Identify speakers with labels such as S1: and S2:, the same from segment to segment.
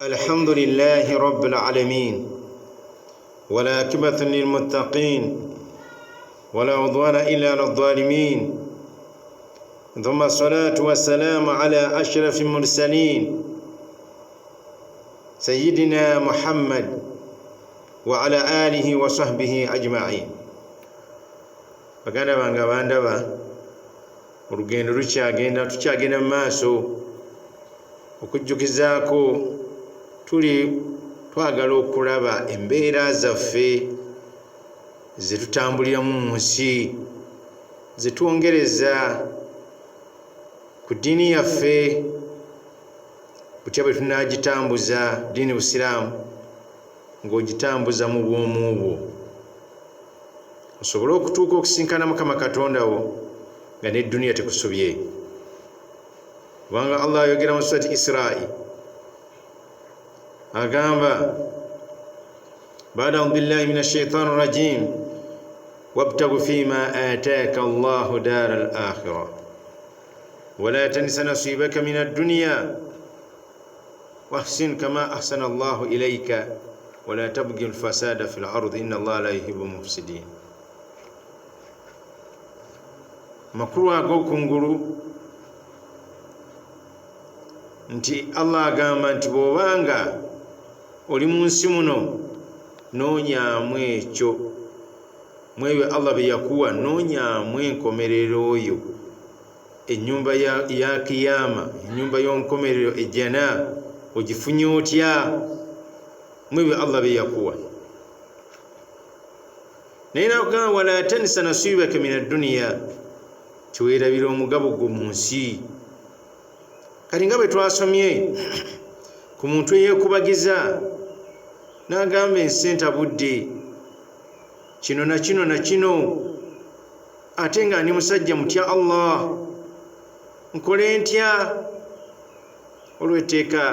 S1: الحمد لله رب العالمين والعاقبة للمتقين ولا عدوان إلا على الظالمين ثم الصلاة والسلام على أشرف المرسلين سيدنا محمد وعلى آله وصحبه أجمعين. Baganda bange bandaba olugendo tukyagenda mu maaso okujjukizaako tuli twagala okulaba embeera zaffe ze tutambuliramu mu nsi ze twongereza ku ddiini yaffe butya bwe tunaagitambuza ddiini busiraamu ng'ogitambuza mu bwomu bwo osobole okutuuka okusinkana Mukama Katonda wo nga n'edduniya tekusobye. Kubanga Allah ayogera mu surati Isra'i agamba ba'da billahi minash shaitani rajim wabtagu fima ataka Allahu daral akhirah wala tansa nasibaka minad dunya wahsin kama ahsana Allahu ilayka wala tabghi al fasada fil ardi inna Allaha la yuhibbu mufsidin. Makulu ag'okungulu nti Allah agamba nti bw'obanga oli mu nsi muno noonyaamu ekyo mu ebyo Allah bye yakuwa, noonyaamu enkomerero oyo, ennyumba ya kiyama, ennyumba y'enkomerero ejjana ogifunye otya mu ebyo Allah bye yakuwa. Naye n'akugamba wala tansa nasibaka mina dduniya, tiweerabira omugabo gwo mu nsi. Kati nga bwe twasomye ku muntu eyeekubagiza n'agamba ensi entabudde kino na kino na kino, ate nga ndi musajja mutya Allah, nkole ntya? Olw'etteeka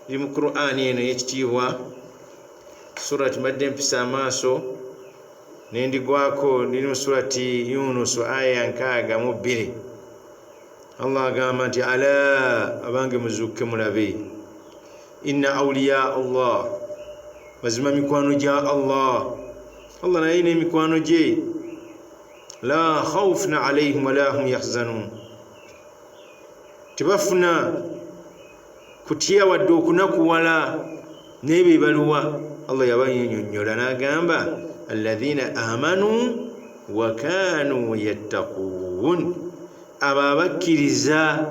S1: liri mu Qur'ani eno ey'ekitiibwa surati mbadde mpisa amaaso nendigwako, liri mu surati Yunus aya 62. Allah agamba nti ala abange muzuuke mulabe, inna awliya Allah, mazima mikwano gya Allah, Allah naye n'emikwano gye, la khawfun alayhim wala hum yahzanun, tebafuna kutya wadde okunakuwala n'ebibaluwa. Allah yabannyonnyola n'agamba alladhina amanu wa kanu yattaqun, abo abakkiriza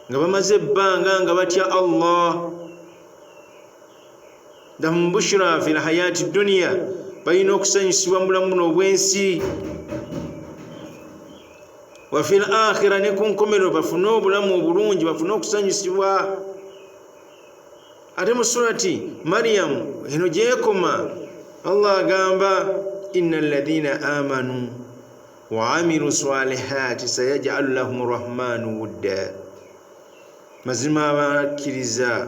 S1: nga bamaze ebbanga nga batya Allah. Lahum bushra fil hayati dunya, balina okusanyusibwa mu bulamu buno obw'ensi, wa fil akhira, ne ku nkomerero bafune obulamu obulungi, bafune okusanyusibwa. Ate mu surati Maryam eno gyekoma Allah agamba inna alladhina amanu wa amilu salihati sayaj'alu lahum rahmanu wudda, mazima abakkiriza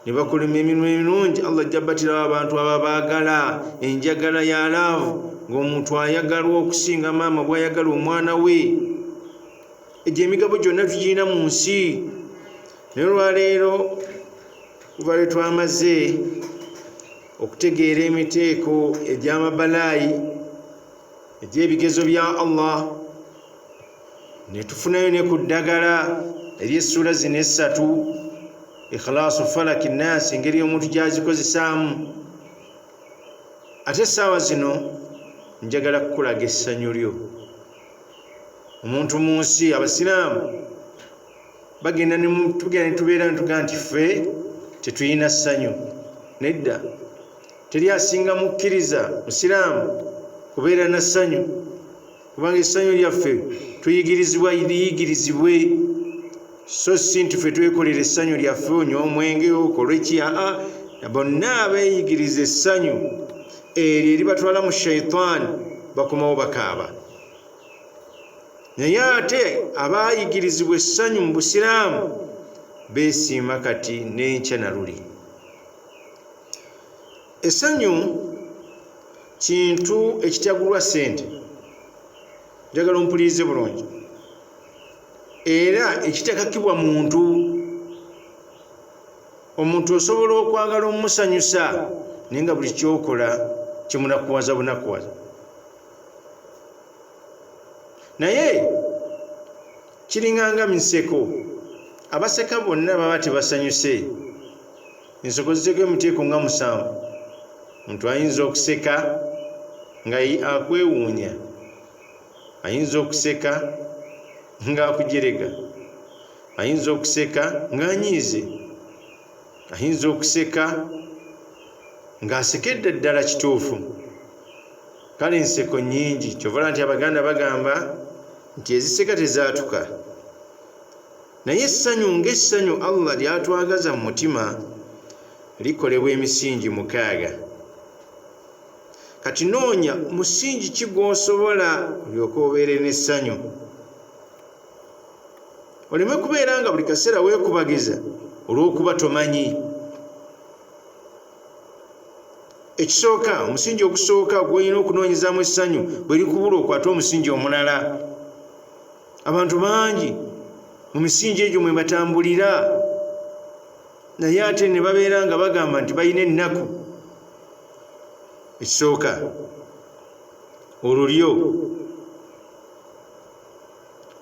S1: ne bakola emirimu emirungi Allah ajja batirawo abantu ababaagala, enjagala ya laavu, ng'omuntu ayagalwa okusinga maama bw'ayagala omwana we. Egyo emigabo gyonna tugirina mu nsi. Naye olwaleero kuva lwe twamaze okutegeera emiteeko egy'amabalaayi egy'ebigezo bya Allah, ne tufunayo ne ku ddagala ery'essuula zino essatu, Ikhlaasu, Falaki, Naasi, engeri omuntu gy'azikozesaamu. Ate essaawa zino njagala kukulaga essanyu lyo. Omuntu mu nsi, abasiraamu tugenda ne tubeera netugaa nti ffe tetulina ssanyu. Nedda, teri asinga mukkiriza musiraamu kubeera na ssanyu, kubanga essanyu lyaffe tuyigirizibwa liyigirizibwe, so si nti ffe twekolera essanyu lyaffe, onywa omwenge okola eki. Bonna abeeyigiriza essanyu eryo eribatwala mu shaitaani bakomawo bakaaba. Naye ate abaayigirizibwa essanyu mu busiraamu beesiima kati n'enkya na luli. Essanyu kintu ekitagulwa ssente, njagala ompulirize bulungi, era ekitakakibwa muntu. omuntu osobola okwagala omusanyusa naye nga buli kyokola kimunakuwaza bunakuwaza. Naye kiringanga miseko, abaseka bonna baba tebasanyuse. Enseko ziteke emiteeko nga 7. Omuntu ayinza okuseka nga akwewuunya, ayinza okuseka nga akujerega, ayinza okuseka nga anyiize, ayinza okuseka ng'asekedde ddala kituufu. Kale enseko nnyingi, kyovala nti Abaganda bagamba nti eziseka tezaatuka. Naye essanyu ng'essanyu Allah lyatwagaza mu mutima likolebwa emisingi 6. Kati noonya musingi ki gw'osobola olyoka obeere n'essanyu, oleme kubeera nga buli kaseera weekubagiza olw'okuba tomanyi. Ekisooka, omusingi ogusooka gw'olina okunoonyezaamu essanyu bwe likubula okwate omusingi omulala. Abantu bangi mu misingi egyo mwe batambulira, naye ate ne babeera nga bagamba nti balina ennaku. Ekisooka, olulyo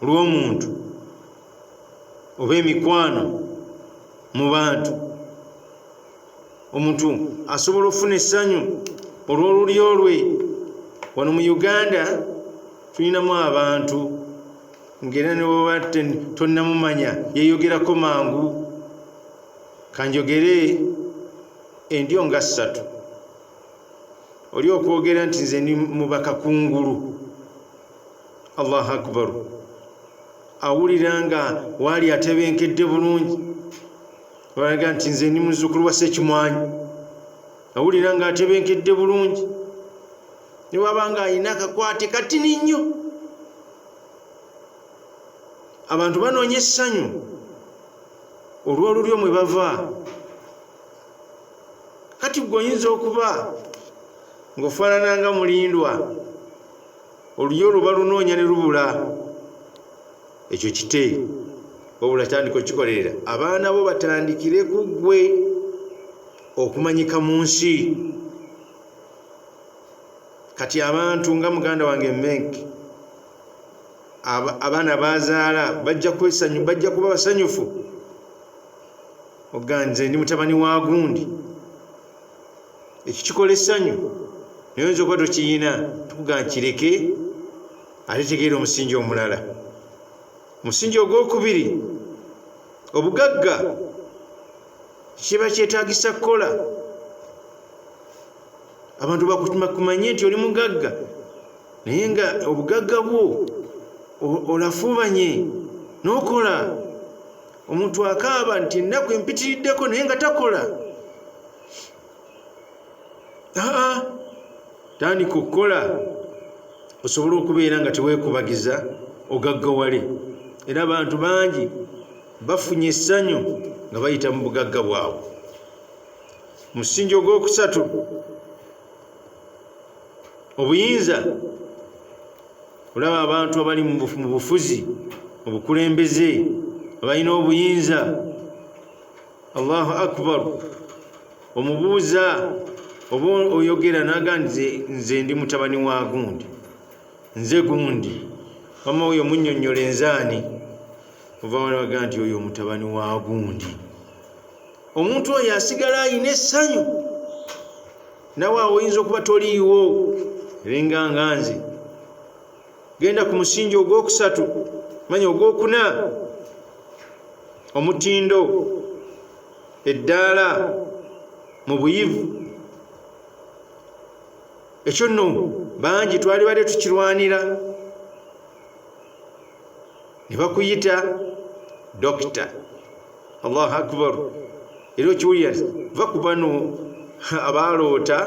S1: lw'omuntu oba emikwano mu bantu. Omuntu asobola okufuna essanyu olw'olulyo lwe. Wano mu Uganda tulinamu abantu ng'era ne bw'oba tonnamumanya yeeyogerako mangu. Kanjogere endyo nga 3. Oli okwogera nti nze ndi mubaka kungulu, Allahu akbar, awulira nga waali atebenkedde bulungi, walaga nti nze ndi muzzukulu wa Ssekimwanyi, awulira nga atebenkedde bulungi, ne waba nga alina akakwate katini nnyo. Abantu banoonya essanyu olw'olulyo mwe bava. Kati gwe oyinza okuba ng'ofaanana nga mulindwa, olulyo luba lunoonya ne lubula. Ekyo kite wabula tandika okikolerera abaana bo batandikire ku ggwe okumanyika mu nsi. Kati abantu nga muganda wange Menk, abaana bazaala bajja kuba basanyufu, oganze ndi mutabani wa gundi. Ekyo kikola essanyu, naye oyinza okuba tokiyina, tukuga nkireke ate tegeera omusingi omulala. Omusingi ogwokubiri, obugagga kiba kyetaagisa kukola. Abantu bakumanye nti oli mugagga, naye nga obugagga bwo olafuubanye n'okola. Omuntu akaaba nti ennaku empitiriddeko naye nga takola. Tandika okukola osobola okubeera nga teweekubagiza ogaggawale. Era abantu bangi bafunye essanyu nga bayita mu bugagga bwabwe. Musingi ogwokusatu, obuyinza. Olaba abantu abali mu bufuzi, mu bukulembeze, abalina obuyinza. Allahu akbar. Omubuuza oba oyogera naga nze ndi mutabani wa gundi, nze gundi, mama oyo munnyonnyola enzaani, ova walaga nti oyo mutabani wa gundi. Omuntu oyo asigala ayina essanyu, nawe awo oyinza okuba toliiwo. Erenga nga nze genda ku musingi ogwokusatu, manya ogwokuna, omutindo, eddaala mu buyivu. Ekyo nno bangi twali badde tukirwanira, ne bakuyita dokita. Allahu akbar. Era okiwulira va ku bano abaaloota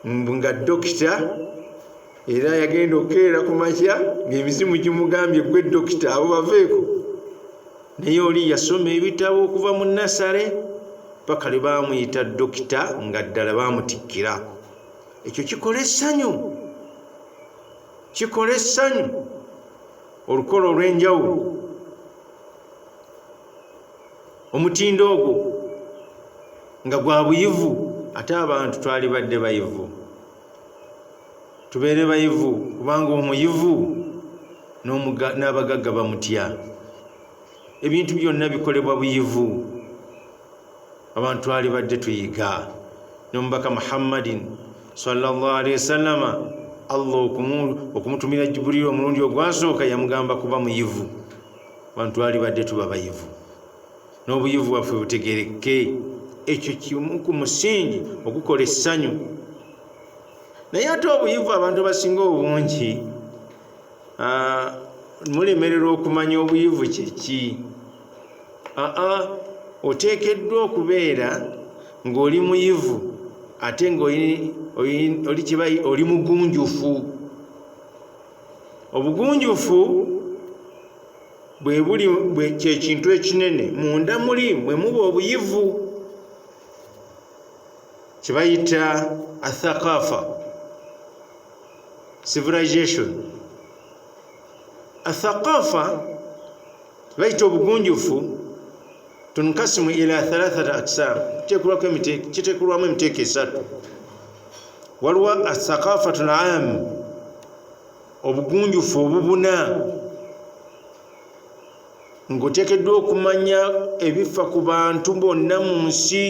S1: nga dokita, era yagenda okukeera ku makya ng'emizimu gimugambye gwe dokita, abo baveeko. Naye oli yasoma ebitabo okuva mu nasale paka lwe baamuyita dokita nga ddala baamutikkirako. Ekyo kikola essanyu, kikola essanyu olukolo olw'enjawulo. Omutindo ogwo nga gwa buyivu ate abantu twali badde bayivu tubeere bayivu kubanga omuyivu n'abagagga bamutya ebintu byonna bikolebwa buyivu abantu twali badde tuyiga n'omubaka Muhammadin sallallahu alaihi wasallama Allah okumutumira Jibril omulundi ogwasooka yamugamba kuba muyivu abantu twali badde tuba bayivu n'obuyivu bwaffe butegereke ekyo kimu ku musingi okukola essanyu naye ate obuyivu abantu basinga obungi mulemererwa okumanya obuyivu kyeki oteekeddwa okubeera ng'oli muyivu ate ng'oli mugunjufu obugunjufu bwe kyekintu ekinene munda muli mwe muba obuyivu kibayita athaqafa civilization athaqafa bayita obugunjufu tunkasimu ila thalathata aksam kitekulwamu emiteeko esatu waliwo athaqafatu al-aam obugunjufu obubuna ng'oteekeddwa okumanya ebifa ku bantu bonna mu nsi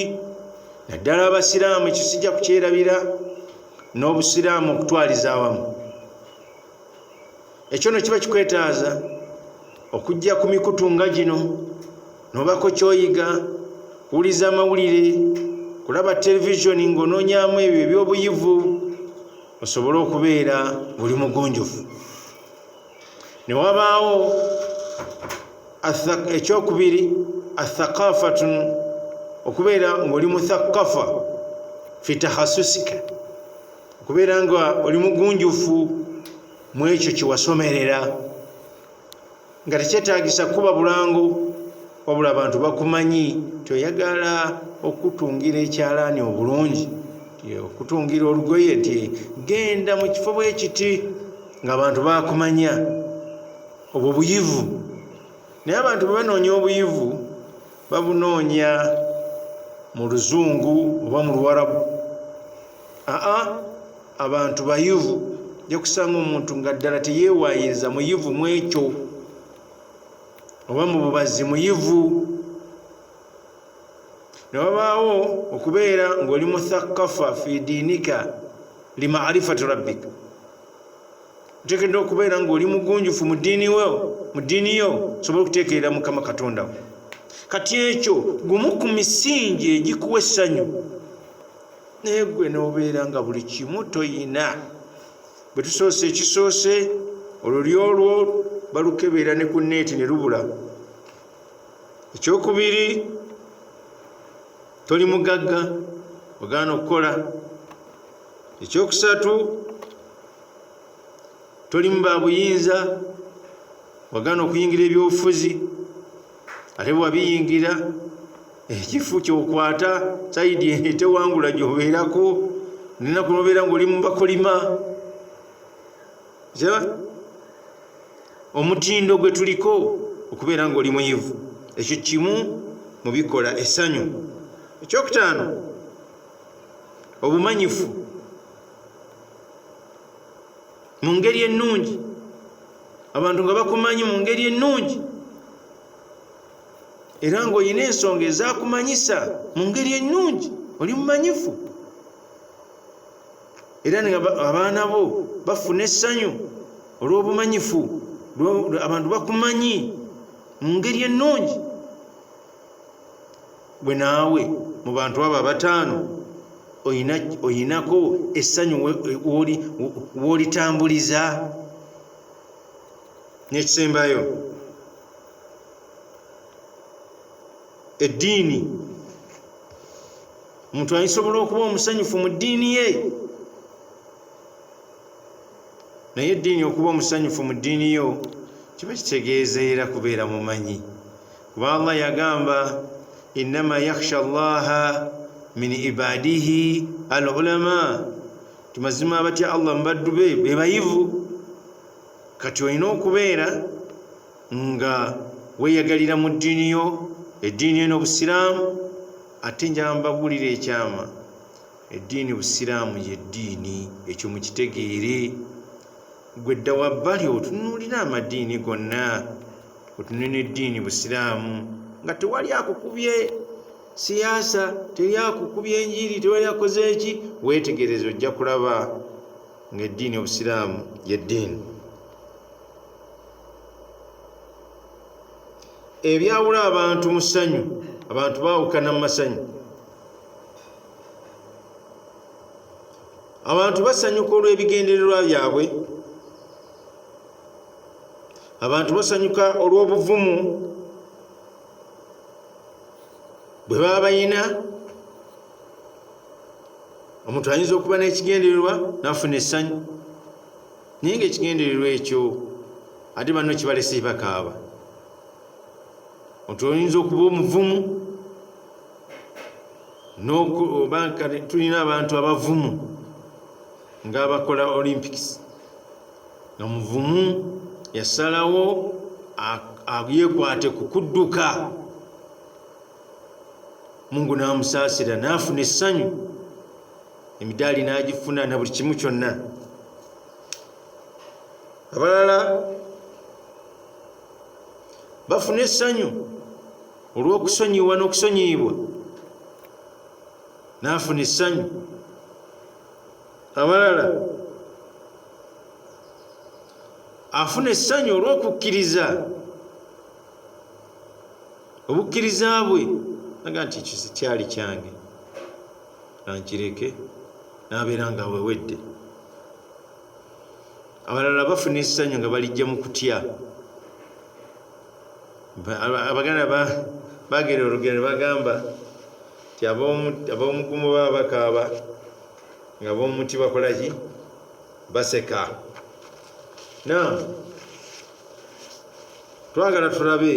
S1: naddala abasiraamu ekyo sijja kukyerabira n'obusiraamu okutwaliza awamu ekyo no kiba kikwetaaza okujja ku mikutu nga gino n'obako kyoyiga kuwuliza amawulire kulaba televisioni ng'onoonyaamu ebyo ebyobuyivu osobole okubeera buli mugunjufu ne wabaawo ekyokubiri athaqafatun okubeera ng'oli muthaqafa fi tahasusika okubeera nga oli mugunjufu mu ekyo kyewasomerera nga tekyetaagisa kuba bulango wabula abantu bakumanyi toyagala okutungira ekyalaani obulungi okutungira olugoye nti genda mu kifo bwekiti ng'abantu bakumanya obwo buyivu naye abantu bwe banoonya obuyivu babunoonya mu luzungu oba mu luwarabu abantu bayivu ojja kusanga omuntu nga ddala teyeewaayiriza muyivu mu ekyo oba mu bubazi muyivu ne wabaawo okubeera ng'oli muthaqafa fi diinika li ma'rifati rabbika oteekeddwa okubeera ng'oli mugunjufu mu ddiini yo osobole okuteekerera Mukama Katonda wo kati ekyo gumu ku misingi egikuwa essanyu naye gwe n'obeera nga buli kimu toyina bwe tusoose ekisoose olwo balukebeera ne ku neeti ne lubula ekyokubiri toli mugagga ogaana okukola ekyokusatu toli mu babuyinza wagaana okuyingira ebyobufuzi ate bwabiyingira ekifu kyokwata saidi tewangula gyobeerako ninaku nobeera ngaoli mu bakolima omutindo gwe tuliko okubeera ngaoli muyivu ekyo kimu mu bikola essanyu ekyokutaano obumanyifu mu ngeri ennungi abantu nga bakumanyi mu ngeri ennungi era ng'olina ensonga ezakumanyisa mu ngeri ennungi oli mumanyifu era abaana bo bafuna essanyu olw'obumanyifu abantu bakumanyi mu ngeri ennungi bwe naawe mu bantu abo abataano oyinako essanyu w'olitambuliza n'ekisembayo eddiini omuntu ayisobola okuba omusanyufu mu ddiini ye naye eddiini okuba omusanyufu mu ddiini yo kiba kitegeeza era kubeera mumanyi kuba Allah yagamba innama yakhsha allaha min ibadihi al ulama timazima abatya Allah mbaddu be bayivu kati olina okubeera nga weyagalira mu ddiini yo eddiini eno obusiraamu ate njambagulira ekyama eddiini busiraamu yeddiini ekyo mukitegeere gwe dda wabbali otunuulira amadiini gonna otunene eddiini busiraamu nga tewali akukubye siyaasa teri akukubye enjiri tewali akoze eki weetegereze ojja kulaba ng'eddiini obusiraamu yeddiini ebyawula abantu mu ssanyu abantu baawukana mu masanyu abantu basanyuka olw'ebigendererwa byabwe abantu basanyuka olw'obuvumu bwe baba bayina omuntu ayinza okuba n'ekigendererwa n'afuna essanyu naye ng'ekigendererwa ekyo ate banno kibalese bakaaba omuntu oyinza okuba omuvumu tulina abantu abavumu ng'abakola olympics nga muvumu yasalawo yeekwate ku kudduka Mungu n'amusaasira n'afuna essanyu emidaali n'agifuna na buli kimu kyonna abalala bafuna essanyu olw'okusonyiwa n'okusonyiibwa n'afuna essanyu abalala afuna essanyu olw'okukkiriza obukkiriza bwe aga nti ekyo kyali kyange nankireke n'abeera nga wewedde abalala bafuna essanyu nga balijja mu kutya abaganda bagera olugendo bagamba nti ab'omugumu baba bakaaba nga ab'omuti bakolaki baseka twagala tulabe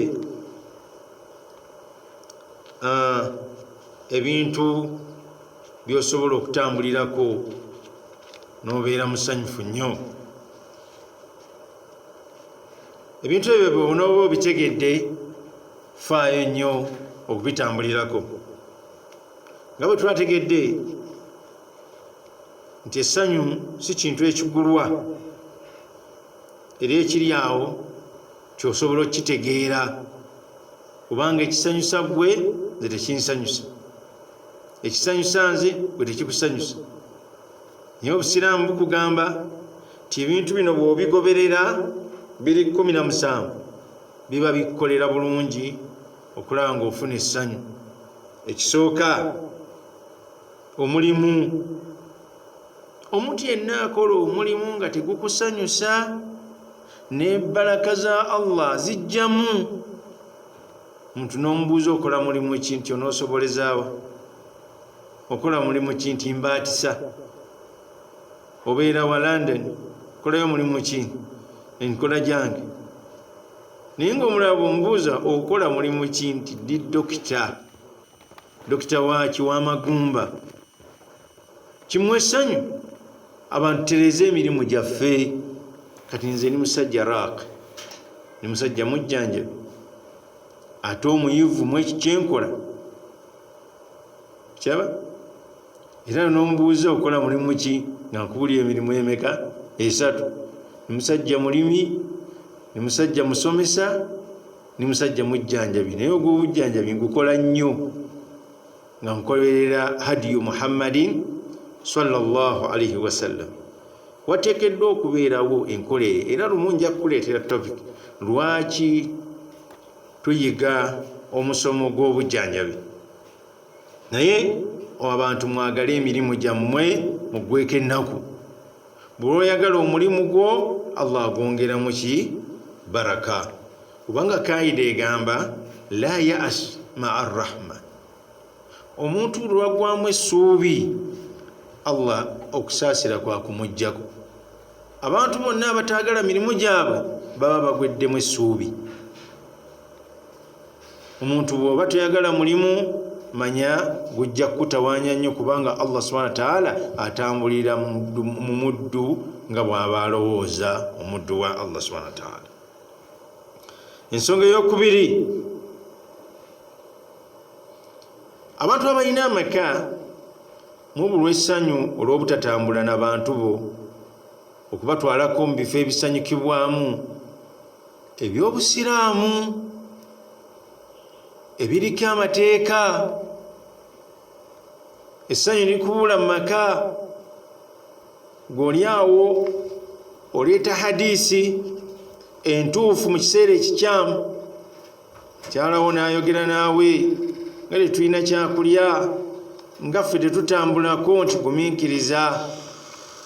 S1: ebintu by'osobola okutambulirako n'obeera musanyufu nnyo ebintu ebyo bw'onooba obitegedde faayo nnyo okubitambulirako nga bwe twategedde nti essanyu si kintu ekigulwa era ekiri awo ky'osobola okukitegeera kubanga ekisanyusa ggwe nze tekinsanyusa ekisanyusa nze gwe tekikusanyusa naye obusiraamu bukugamba nti ebintu bino bw'obigoberera biri 17 biba bikukolera bulungi okulaba ng'ofuna essanyu ekisooka omulimu omuntu yenna akola omulimu nga tegukusanyusa n'ebbaraka za Allah zijjamu omuntu n'omubuuza okola mulimu ki nti onoosobolezaawa okola mulimu ki nti mbaatisa obeera wa London okolayo mulimu ki enkola gyange naye ng'omulala bw'omubuuza okola mulimu ki nti ndi dokita waaki w'amagumba kimuwa essanyu abantu tereeza emirimu gyaffe kati nze ni musajja raaq ni musajja mujjanjabi ate omuyivu mu eki kyenkola kyaba era n'omubuuza okola mulimu ki nga nkubulira emirimu emeka 3 ni musajja mulimi ni musajja musomesa ni musajja mujjanjabi naye ogw'obujjanjabi ngukola nnyo nga nkolerera hadiyu muhammadin sallallahu alaihi wasallam wateekeddwa okubeerawo enkolere era lumu nja kukuleetera topic lwaki tuyiga omusomo gw'obujjanjabi naye abantu mwagala emirimu gyammwe muggweko ennaku bw'oyagala omulimu gwo Allah agwongeramu ki baraka kubanga kaida egamba la ya'as ma'a rahma omuntu lwagwamu essuubi Allah okusaasira kwa kumujjako abantu bonna abataagala mirimu gyabwe baba bagweddemu essuubi omuntu bw'oba toyagala mulimu manya gujja kutawaanya nnyo kubanga Allah subhanahu wa ta'ala atambulira mu muddu nga bw'aba alowooza omuddu wa Allah subhanahu wa ta'ala ensonga ey'okubiri abantu abalina amaka mubulwa essanyu olw'obutatambula n'abantu bo okubatwalako mu bifo ebisanyukibwamu eby'obusiraamu ebiriko amateeka. Essanyu likubula mu maka, g'oli awo oleeta hadisi entuufu mu kiseera ekikyamu, kyalawo n'ayogera naawe nga tetulina kyakulya nga ffe tetutambulako nti gumiikiriza.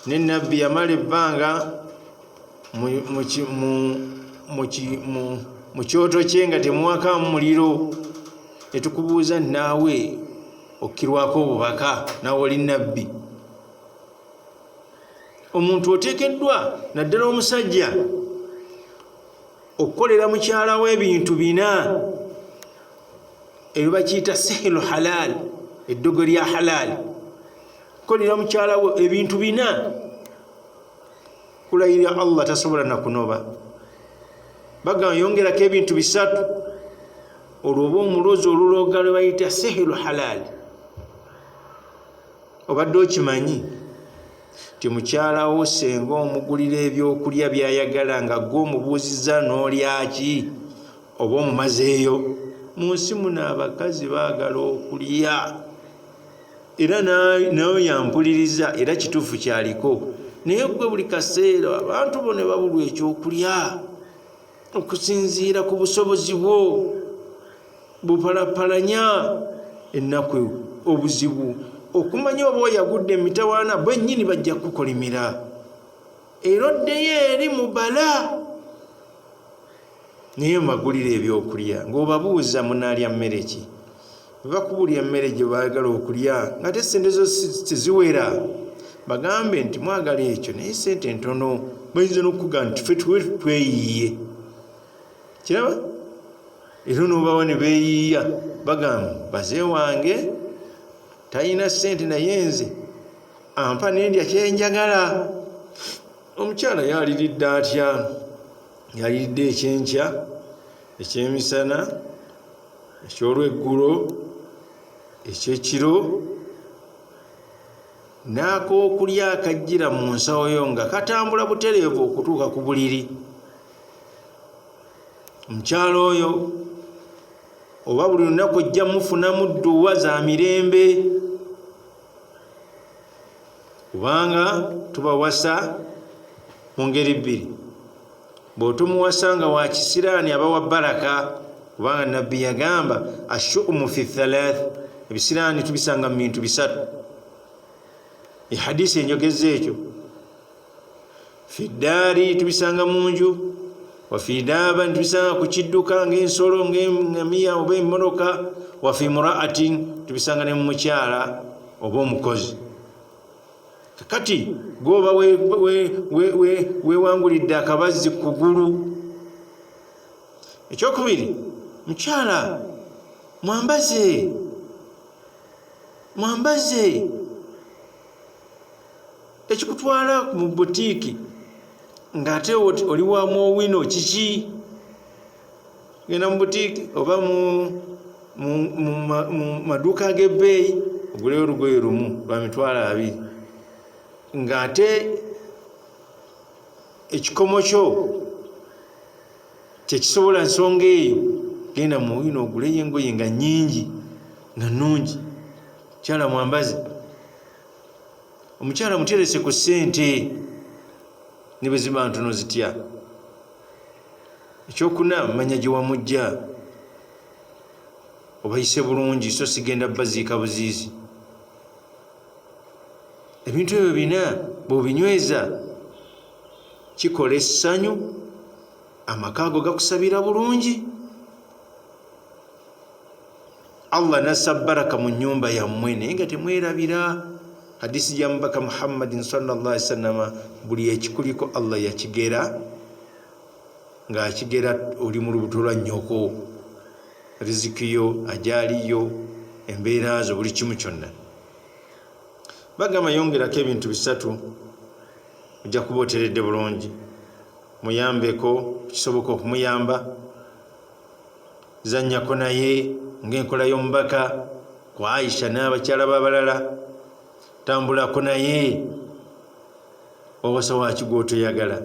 S1: Ne nabbi yamala ebbanga mu kyoto kye nga temuwakamu muliro, ne tukubuuza naawe okkirwako obubaka, naawe oli nabbi. Omuntu oteekeddwa naddala omusajja okukolera mukyala we ebintu bina ebyo bakiyita sihiru halal, eddogo lya halal. Kukolera mukyala we ebintu bina, kulayira Allah tasobola na kunoba. Bagamba yongerako ebintu 3 olwo oba omulozi oluloga lwe bayita sihiru halal. Obadde okimanyi ti mukyala wo senga omugulira ebyokulya byayagala nga gw'omubuuzizza n'olyaki oba omumazeeyo. Mu nsi muno abakazi baagala okulya, era nawe yampuliriza, era kituufu kyaliko. Naye gwe buli kaseera abantu bo ne babulwa ekyokulya okusinziira ku busobozi bwo, bupalapalanya ennaku obuzibu. Okumanya oba oyagudde emitawaana bwennyini bajja kukolimira, era oddeyo eri mu bala. Naye magulira ebyokulya ng'obabuuza munaalya mmere ki, bwe bakubulya emmere gye baagala okulya nga te sente zo teziwera, bagambe nti mwagala ekyo naye sente ntono, bayinza n'okugamba nti ffe tweyiiye. Kiraba? Era n'obawa ne beeyiiya, bagamba baze wange talina sente naye nze ampa nendya kyenjagala. Omukyala yaliridde atya? Yaliridde ekyenkya, ekyemisana, ekyolweggulo, ekyekiro, n'akookulya akajjira mu nsawo yo nga katambula butereevu okutuuka ku buliri. Omukyala oyo oba buli lunaku ojja mufunamu dduwa za mirembe, kubanga tubawasa mu ngeri 2. Bw'otomuwasa nga wa kisiraani abawa baraka, kubanga nabbi yagamba ashu'umu fi 3, ebisiraani tubisanga mu bintu 3. Hadisi enjogeza ekyo. Fi ddaari tubisanga mu nju, wa fi daaba tubisanga ku kidduka ng'ensolo ng'engamiya oba emmoloka, wa fi mura'atin tubisanga ne mu mukyala oba omukozi. Kakati gwoba weewangulidde akabazzi ku kugulu. Ekyokubiri, mukyala mwambaze ekikutwala mu butiiki ng'ate oli wa mwowino kiki? Genda mu butiiki oba mu maduuka ag'ebbeeyi oguleyo olugoye lumu lwa mitwalo 2, ng'ate ekikomo kyo tekisobola nsonga eyo. Genda mu wino oguleyo engoye nga nnyingi nga nnungi. Mukyala mwambaze. Omukyala muterese ku ssente ne bwe ziba ntono zitya. Ekyokuna manya gye wamujja, obayise bulungi so sigenda baziika buziizi. Ebintu ebyo bina bw'obinyweza kikola essanyu, amaka ago gakusabira bulungi, Allah nassa baraka mu nnyumba yammwe naye nga temwerabira. Hadisi ya mbaka Muhammadin sallallahu alaihi wasallam, buli ekikuliko Allah yakigera, ng'akigera oli mu lubuto lwa nnyoko, riziki yo, ajaliyo, embeera zo, buli kimu kyonna. Bagamba yongerako ebintu 3 ojja kuba oteredde bulungi. Muyambeko kisoboka okumuyamba, zanyako naye ng'enkola y'omubaka, ku Aisha n'abakyala b'abalala, tambulako naye owasa waki gw'otoyagala.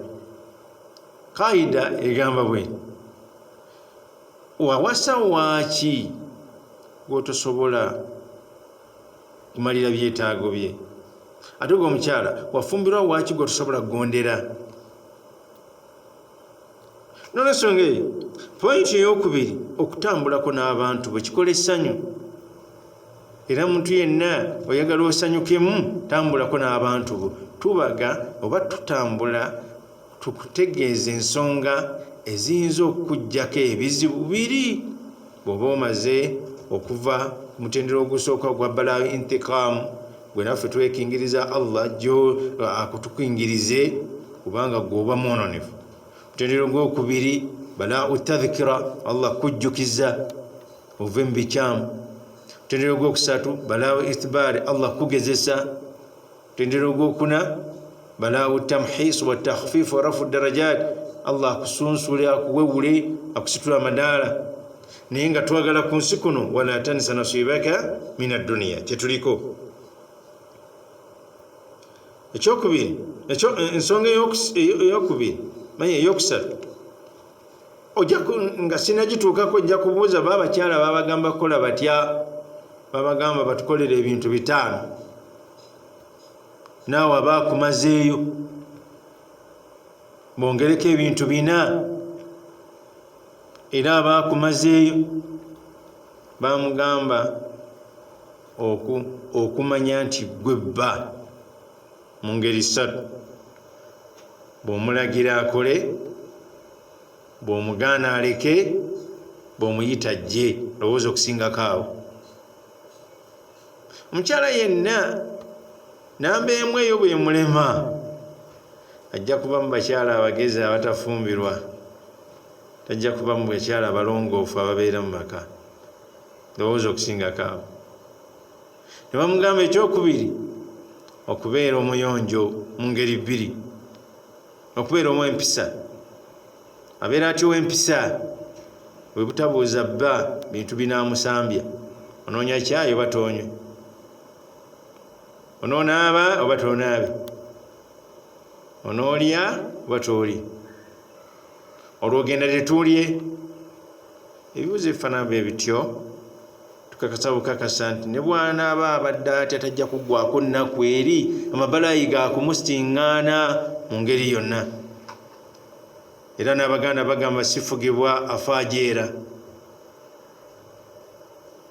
S1: Kaida egamba bwe wawasa waki gw'otosobola kumalira byetaago bye, ate gwe omukyala wafumbirwa waki gw'otosobola kugondera. N'olwensonga eyo pointi ey'okubiri okutambulako n'abantu bwe kikola essanyu, era muntu yenna oyagala osanyukemu tambulako n'abantu bo. Tubaga oba tutambula tukutegeeza ensonga eziyinza okukujjako ebizibu biri bw'oba omaze okuva ku mutendera ogusooka gwa balaa intikaamu, gwe naffe twekingiriza Allah jjo akutukingirize kubanga gw'oba mwononefu. Mutendera ogwokubiri balaa utadhikira, Allah kujjukiza ove mu bikyamu. Mutendera ogwokusatu balaa ithibari, Allah kugezesa. Mutendera ogwokuna balaa utamhis wa takhfif wa rafu darajat, Allah akusunsule akuwewule akusitula amadaala. Naye nga twagala ku nsi kuno wala tansa nasibaka min ad-dunya, kyetuliko. Ekyokubiri, ensonga eyokubiri manye eyokusatu ojja nga sinagituukako, ojja kubuuza baabakyala babagamba kukola batya, babagamba batukolere ebintu 5, naawe abaakumazeeyo bongereko ebintu 4, era abaakumazeeyo bamugamba okumanya nti gwe bba mu ngeri 3, bw'omulagira akole, bw'omugaana aleke, bw'omuyita ajje. Lowooza okusingako awo. Omukyala yenna namba emu eyo bw'emulema ajja kuba mu bakyala abagezi abatafumbirwa, tajja kuba mu bakyala abalongoofu ababeera mu maka. Lowooza okusingako awo. Ne bamugamba ekyokubiri okubeera omuyonjo mu ngeri 2, okubeera omw'empisa. Abeera atyo w'empisa, bwe butabuuza bba bintu binaamusambya. Onoonya kyayi oba toonywe, onoonaaba oba toonaabe, onoolya oba toolye, olwogenda tetulye. Ebibuuzo ebifaanana bwe bityo tukakasa bukakasa nti ne bw'anaaba abadde atya tajja kuggwako nnaku eri amabalaayi gaakumusiŋŋaana mu ngeri yonna. Era n'Abaganda bagamba sifugibwa afaajeera.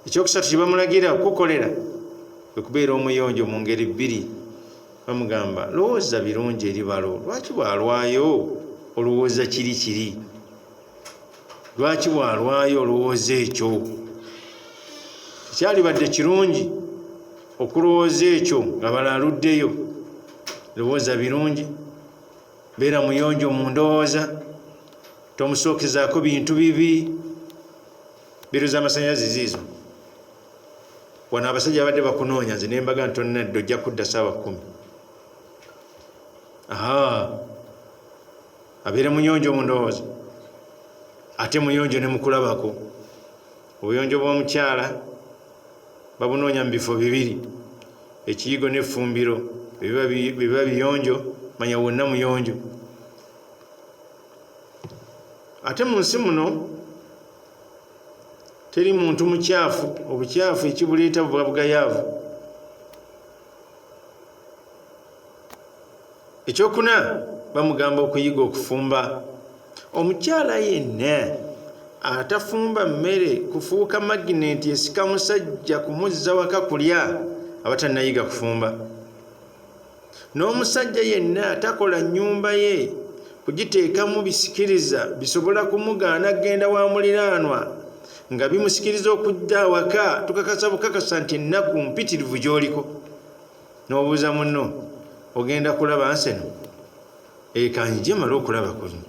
S1: Ekyokusatu kye bamulagira okukolera kwe kubeera omuyonjo mu ngeri 2. Bamugamba lowooza birungi eri balo. Lwaki bwalwayo olowooza kiri? Lwaki bwalwayo olowooza ekyo? Kyalibadde kirungi okulowooza ekyo nga balaluddeyo. Lowooza birungi, beera muyonjo mu ndowooza, tomusookezaako bintu bibi. Biro z'amasannyalaze ziizo. Wano abasajja abadde bakunoonya, nze ne mbaga nti tonnadda ojja kudda ssaawa 10. Abeera muyonjo mu ndowooza, ate muyonjo ne mukulabako. Obuyonjo bw'omukyala babunoonya mu bifo 2, ekiyigo n'effumbiro. Biba biyonjo, manya wonna muyonjo. Ate mu nsi muno teri muntu mukyafu. Obukyafu ekibuleeta buba bugayaavu. Ekyokuna bamugamba okuyiga okufumba. Omukyala yenna atafumba mmere kufuuka magineti esika musajja kumuzza waka kulya abatannayiga kufumba. N'omusajja yenna atakola nnyumba ye kugiteekamu bisikiriza bisobola kumugaana genda wa muliraanwa nga bimusikiriza okudda awaka, tukakasa bukakasa nti ennaku mpitirivu gy'oliko. N'obuuza munno ogenda kulaba nseno, kanjije mala okulaba kuli.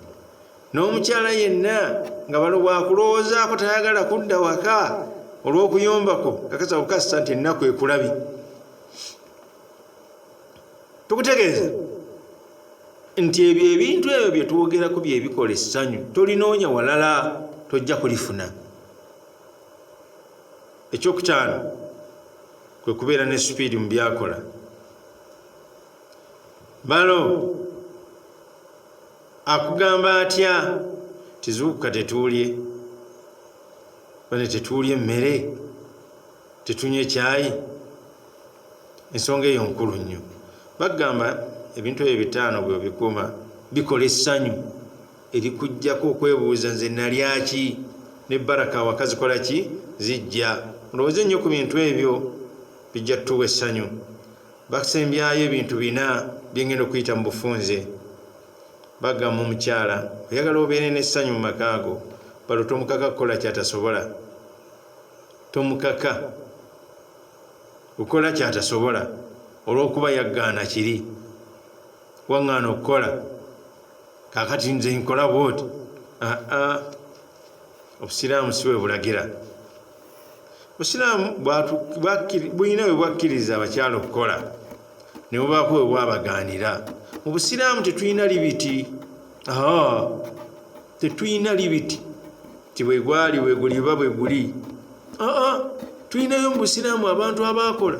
S1: N'omukyala yenna nga bwakulowoozaako tayagala kudda waka olw'okuyombako, kakasa bukakasa nti ennaku ekulabi. Tukutegeeza nti ebyo ebintu ebyo bye twogerako bye bikola essanyu. Tolinoonya walala, tojja kulifuna. Ekyokutaano kwe kubeera ne speed mu byakola. Balo akugamba atya tizuukuka tetuulye, bane tetuulye emmere, tetunywe kyayi. Ensonga eyo nkulu nnyo. Bagamba ebintu ebyo bitaano bwe bikuuma bikola essanyu erikujjako okwebuuza nze nalyaki ne baraka awaka zikola ki zijja. Olowooze nnyo ku bintu ebyo bijja tutuwa essanyu. Basembyayo ebintu bina byengenda okuyita mu bufunze. Bagamba omukyala oyagala obeere n'essanyu mu makaago, balo tomukaka kukola kyatasobola. Tomukaka kukola kyatasobola olw'okuba yaggaana kiri. Waŋŋaana okukola kaakati nze nkola bwoti. Obusiraamu si bwe bulagira. Obusiraamu bulina bwe bwakkiriza abakyala okukola ne bubaako bwe bwabagaanira. Mu Busiraamu tetulina libiti. Tetulina libiti ti bwe gwali bwe guli ba bwe guli. Tulinayo mu Busiraamu abantu abaakola.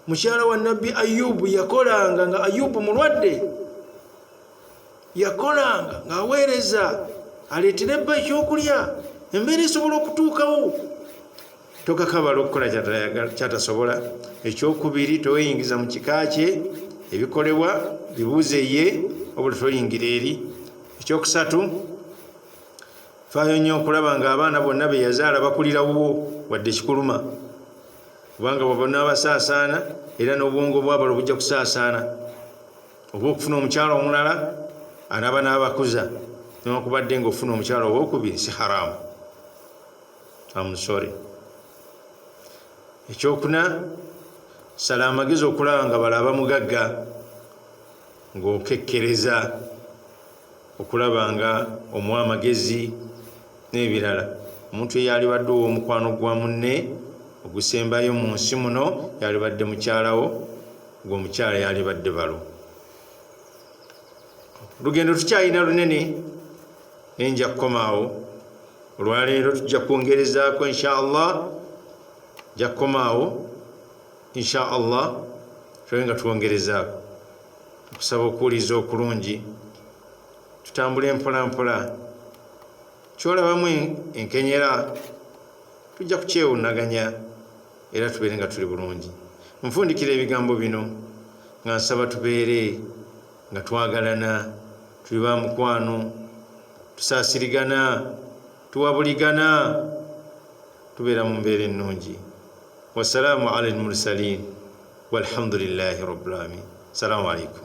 S1: Mukyala wa Nabbi Ayubu yakolanga nga Ayubu mulwadde. Yakolanga ng'aweereza aleetere bba ekyokulya, embeera esobola okutuukawo. Tokakabala okukola kyatasobola. Ekyokubiri, toweyingiza mu kika kye, ebikolebwa bibuuze ye obula toyingira eri. Ekyokusatu, faayo nnyo okulaba ng'abaana bonna be yazaala bakulirawo wadde ekikuluma, kubanga bw'abona abasaasaana era n'obwongo bwabalo bujja kusaasaana. Oba okufuna omukyala omulala anaaba n'abakuza newankubadde ng'ofuna omukyala owokubiri si haramu. Amusore. Ekyokuna, sala amagezi okulaba nga balaba mugagga ng'okekkereza okulaba nga omuwa amagezi n'ebirala. Omuntu eyalibadde ow'omukwano gwa munne ogusembayo mu nsi muno yalibadde mukyalawo, ng'omukyala yalibadde balo. Lugendo tukyalina lunene naye nja kukomaawo. Olwaleero tujja kwongerezaako inshaallah. Nja kukomaawo inshaallah, tube nga twongerezaako. Okusaba okuwuliza okulungi, tutambule mpola mpola. Kyolabamu enkenyera tujja kukyewunaganya era tubeere nga tuli bulungi. Nfundikira ebigambo bino nga nsaba tubeere nga twagalana, tuli ba mukwano, tusaasirigana, tuwabuligana, tubeera mu mbeera ennungi. Wassalaamu ala al-mursaliin walhamdulillahi rabbil aalamiin. Salaamu alaikum.